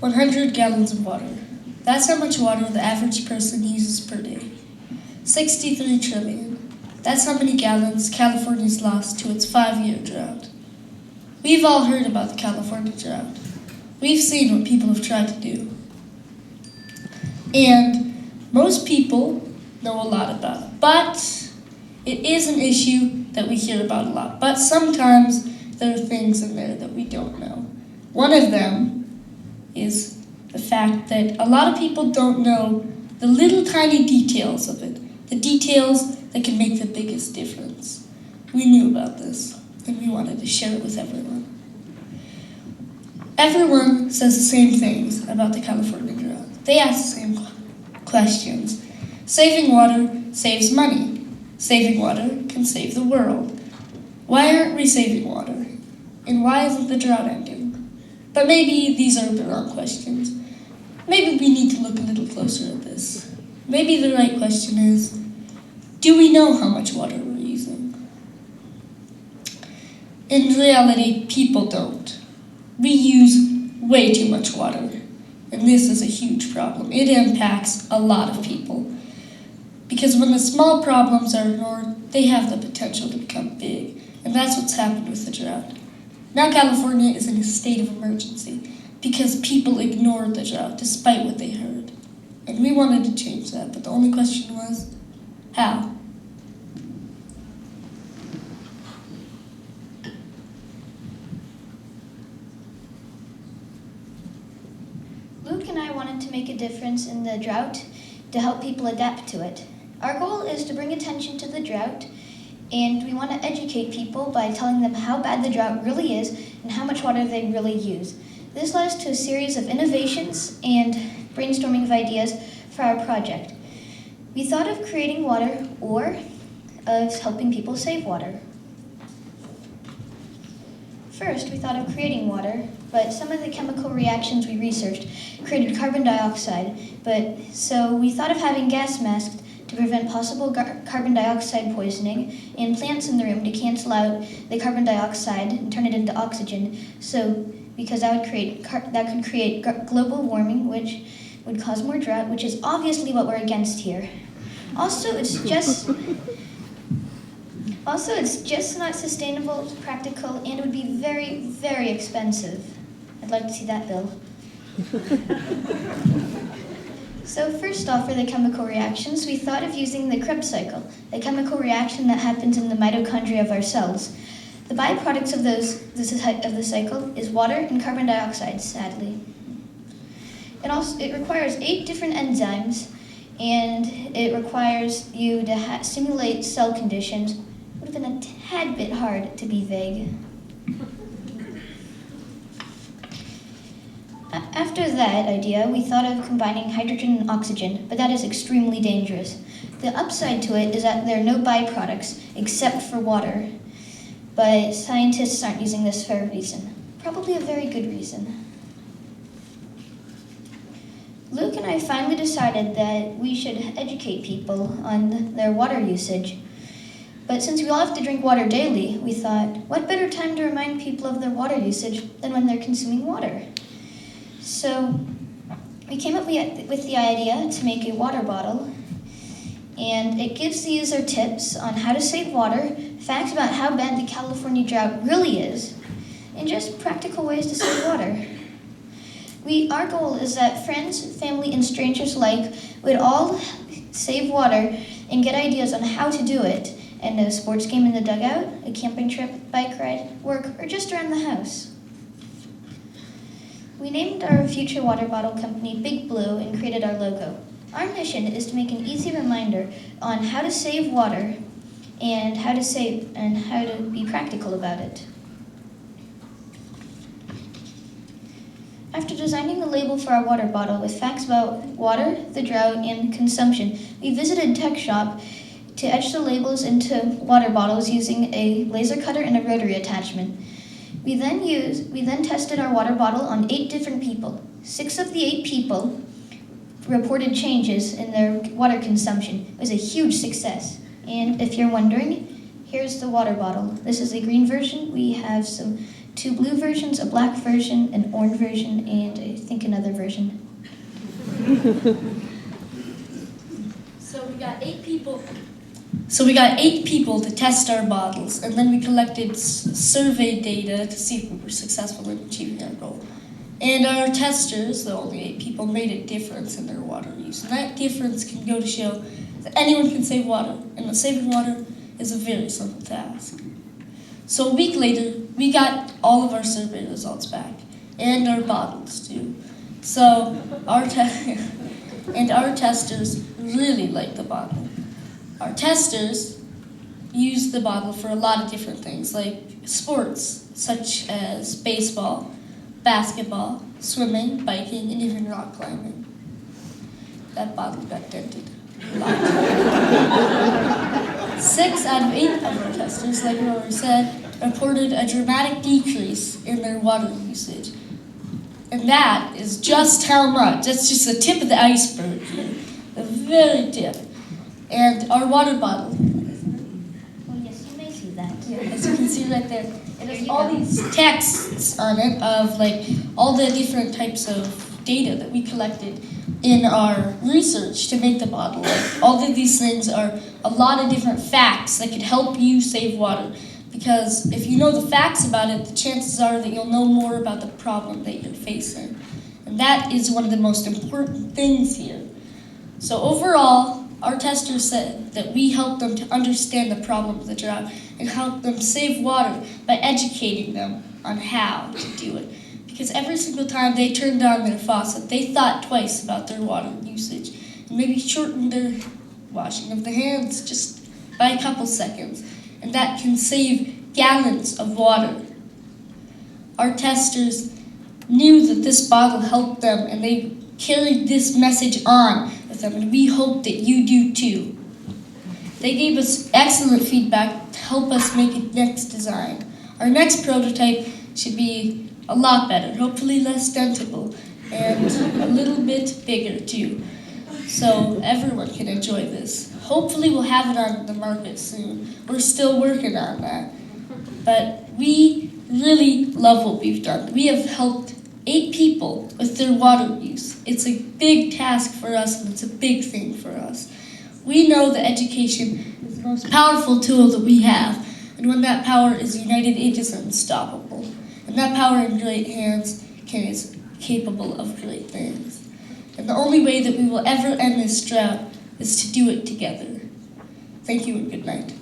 100 gallons of water. That's how much water the average person uses per day. 63 trillion. That's how many gallons California's lost to its 5-year drought. We've all heard about the California drought. We've seen what people have tried to do. And most people know a lot about it, but it is an issue that we hear about a lot. But sometimes there are things in there that we don't know. One of them is the fact that a lot of people don't know the little tiny details of it, the details that can make the biggest difference. We knew about this, and we wanted to share it with everyone. Everyone says the same things about the California drought. They ask the same questions. Saving water saves money. Saving water can save the world. Why aren't we saving water? And why isn't the drought ending? But maybe these are the wrong questions. Maybe we need to look a little closer at this. Maybe the right question is, do we know how much water we're using? In reality, people don't. We use way too much water, and this is a huge problem. It impacts a lot of people. Because when the small problems are ignored, they have the potential to become big, and that's what's happened with the drought. Now California is in a state of emergency because people ignored the drought despite what they heard. And we wanted to change that, but the only question was, how? Luke and I wanted to make a difference in the drought to help people adapt to it. Our goal is to bring attention to the drought, and we want to educate people by telling them how bad the drought really is and how much water they really use. This led us to a series of innovations and brainstorming of ideas for our project. We thought of creating water or of helping people save water. First, we thought of creating water, but some of the chemical reactions we researched created carbon dioxide, so we thought of having gas masks to prevent possible carbon dioxide poisoning and plants in the room to cancel out the carbon dioxide and turn it into oxygen, because that could create global warming, which would cause more drought, which is obviously what we're against here. Also, it's just not sustainable, practical, and it would be very, very expensive. I'd like to see that bill. So first off, for the chemical reactions, we thought of using the Krebs cycle, a chemical reaction that happens in the mitochondria of our cells. The byproducts of the cycle is water and carbon dioxide, sadly. It requires 8 different enzymes, and it requires you to simulate cell conditions. It would have been a tad bit hard to be vague. After that idea, we thought of combining hydrogen and oxygen, but that is extremely dangerous. The upside to it is that there are no byproducts except for water, but scientists aren't using this for a reason. Probably a very good reason. Luke and I finally decided that we should educate people on their water usage. But since we all have to drink water daily, we thought, what better time to remind people of their water usage than when they're consuming water? So we came up with the idea to make a water bottle, and it gives the user tips on how to save water, facts about how bad the California drought really is, and just practical ways to save water. Our goal is that friends, family, and strangers alike would all save water and get ideas on how to do it, in a sports game in the dugout, a camping trip, bike ride, work, or just around the house. We named our future water bottle company BigBlu and created our logo. Our mission is to make an easy reminder on how to save water and how to be practical about it. After designing the label for our water bottle with facts about water, the drought, and consumption, we visited Tech Shop to etch the labels into water bottles using a laser cutter and a rotary attachment. We then tested our water bottle on 8 different people. 6 of the 8 people reported changes in their water consumption. It was a huge success. And if you're wondering, here's the water bottle. This is a green version. We have some 2 blue versions, a black version, an orange version, and I think another version. So we got 8 people. So we got 8 people to test our bottles, and then we collected survey data to see if we were successful in achieving our goal. And our testers, the only 8 people, made a difference in their water use. And that difference can go to show that anyone can save water, and that saving water is a very simple task. So a week later, we got all of our survey results back, and our bottles too. So our testers really liked the bottle. Our testers used the bottle for a lot of different things, like sports, such as baseball, basketball, swimming, biking, and even rock climbing. That bottle got dented a lot. 6 out of 8 of our testers, like Rory said, reported a dramatic decrease in their water usage. And that is just how much. That's just the tip of the iceberg here, the very tip. And our water bottle, Oh, yes, you may see that. as you can see right there, it has all these texts on it of like all the different types of data that we collected in our research to make the bottle. Like, all of these things are a lot of different facts that could help you save water. Because if you know the facts about it, the chances are that you'll know more about the problem that you're facing. And that is one of the most important things here. So overall, our testers said that we helped them to understand the problem of the drought and help them save water by educating them on how to do it. Because every single time they turned on their faucet, they thought twice about their water usage and maybe shortened their washing of the hands just by a couple seconds. And that can save gallons of water. Our testers knew that this bottle helped them, and they carried this message on with them, and we hope that you do too. They gave us excellent feedback to help us make a next design. Our next prototype should be a lot better, hopefully less dentable, and a little bit bigger too, so everyone can enjoy this. Hopefully we'll have it on the market soon. We're still working on that. But we really love what we've done. We have helped 8 people with their water use. It's a big task for us, and it's a big thing for us. We know that education is the most powerful tool that we have, and when that power is united, it is unstoppable. And that power in great hands is capable of great things. And the only way that we will ever end this drought is to do it together. Thank you and good night.